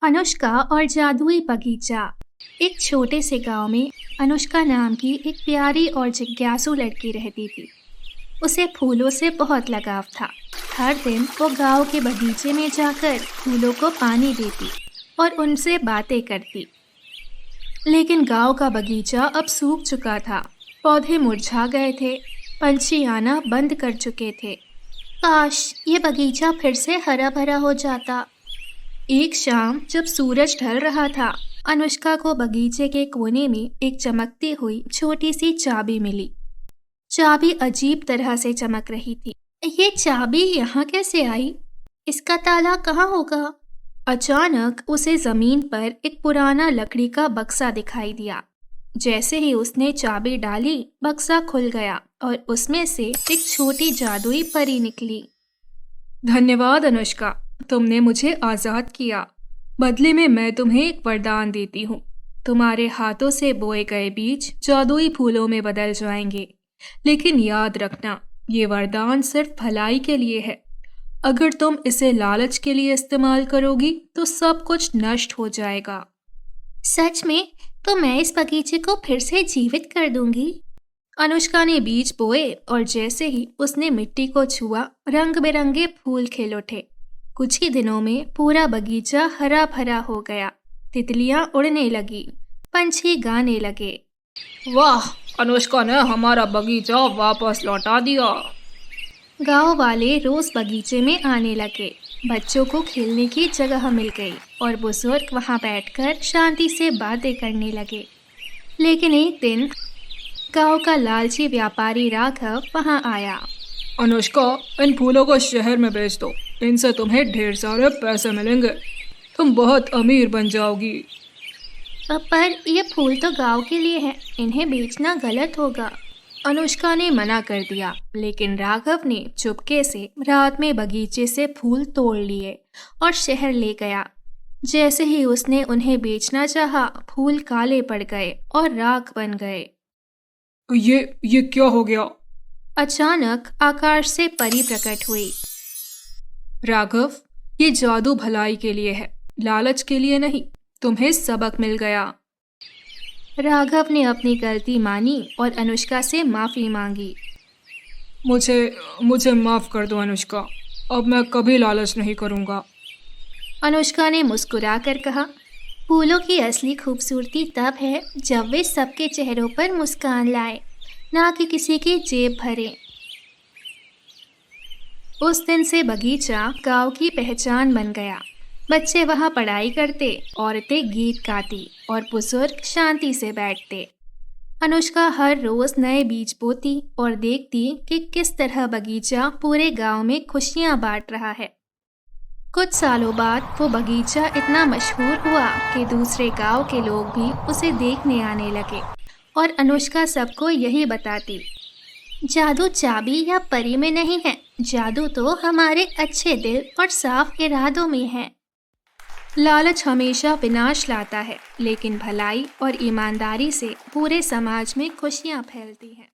अनुष्का और जादुई बगीचा। एक छोटे से गांव में अनुष्का नाम की एक प्यारी और जिज्ञासु लड़की रहती थी। उसे फूलों से बहुत लगाव था। हर दिन वो गांव के बगीचे में जाकर फूलों को पानी देती और उनसे बातें करती। लेकिन गांव का बगीचा अब सूख चुका था। पौधे मुरझा गए थे, पंछी आना बंद कर चुके थे। काश ये बगीचा फिर से हरा भरा हो जाता। एक शाम जब सूरज ढल रहा था, अनुष्का को बगीचे के कोने में एक चमकती हुई छोटी सी चाबी मिली। चाबी अजीब तरह से चमक रही थी। ये चाबी यहाँ कैसे आई? इसका ताला कहाँ होगा? अचानक उसे जमीन पर एक पुराना लकड़ी का बक्सा दिखाई दिया। जैसे ही उसने चाबी डाली, बक्सा खुल गया और उसमें से एक छोटी जादुई परी निकली। धन्यवाद अनुष्का, तुमने मुझे आज़ाद किया। बदले में मैं तुम्हें एक वरदान देती हूँ। तुम्हारे हाथों से बोए गए बीज जादुई फूलों में बदल जाएंगे। लेकिन याद रखना, ये वरदान सिर्फ भलाई के लिए है। अगर तुम इसे लालच के लिए इस्तेमाल करोगी तो सब कुछ नष्ट हो जाएगा। सच में? तो मैं इस बगीचे को फिर से जीवित कर दूंगी। अनुष्का ने बीज बोए और जैसे ही उसने मिट्टी को छुआ, रंग बिरंगे फूल खिल उठे। कुछ ही दिनों में पूरा बगीचा हरा भरा हो गया। तितलियां उड़ने लगी, पंछी गाने लगे। वाह, अनुष्का ने हमारा बगीचा वापस लौटा दिया। गांव वाले रोज बगीचे में आने लगे। बच्चों को खेलने की जगह मिल गई और बुजुर्ग वहां बैठकर शांति से बातें करने लगे। लेकिन एक दिन गांव का लालची व्यापारी राघव वहां आया। अनुष्का, इन फूलों को शहर में बेच दो। इनसे तुम्हें ढेर सारे पैसे मिलेंगे। तुम बहुत अमीर बन जाओगी। पर ये फूल तो गांव के लिए हैं, इन्हें बेचना गलत होगा। अनुष्का ने मना कर दिया, लेकिन राघव ने चुपके से रात में बगीचे से फूल तोड़ लिए और शहर ले गया। जैसे ही उसने उन्हें बेचना चाहा, फूल काले पड़ गए और राख बन गए। ये क्या हो गया? अचानक आकाश से परी प्रकट हुई। राघव, ये जादू भलाई के लिए है, लालच के लिए नहीं। तुम्हें सबक मिल गया। राघव ने अपनी गलती मानी और अनुष्का से माफी मांगी। मुझे माफ कर दो अनुष्का, अब मैं कभी लालच नहीं करूँगा। अनुष्का ने मुस्कुराकर कहा, फूलों की असली खूबसूरती तब है जब वे सबके चेहरों पर मुस्कान लाए, ना कि किसी की जेब भरे। उस दिन से बगीचा गांव की पहचान बन गया। बच्चे वहां पढ़ाई करते, औरतें गीत गाती और बुजुर्ग शांति से बैठते। अनुष्का हर रोज नए बीज बोती और देखती कि किस तरह बगीचा पूरे गांव में खुशियां बांट रहा है। कुछ सालों बाद वो बगीचा इतना मशहूर हुआ कि दूसरे गांव के लोग भी उसे देखने आने लगे और अनुष्का सबको यही बताती, जादू चाबी या परी में नहीं है, जादू तो हमारे अच्छे दिल और साफ इरादों में है। लालच हमेशा विनाश लाता है, लेकिन भलाई और ईमानदारी से पूरे समाज में खुशियां फैलती हैं।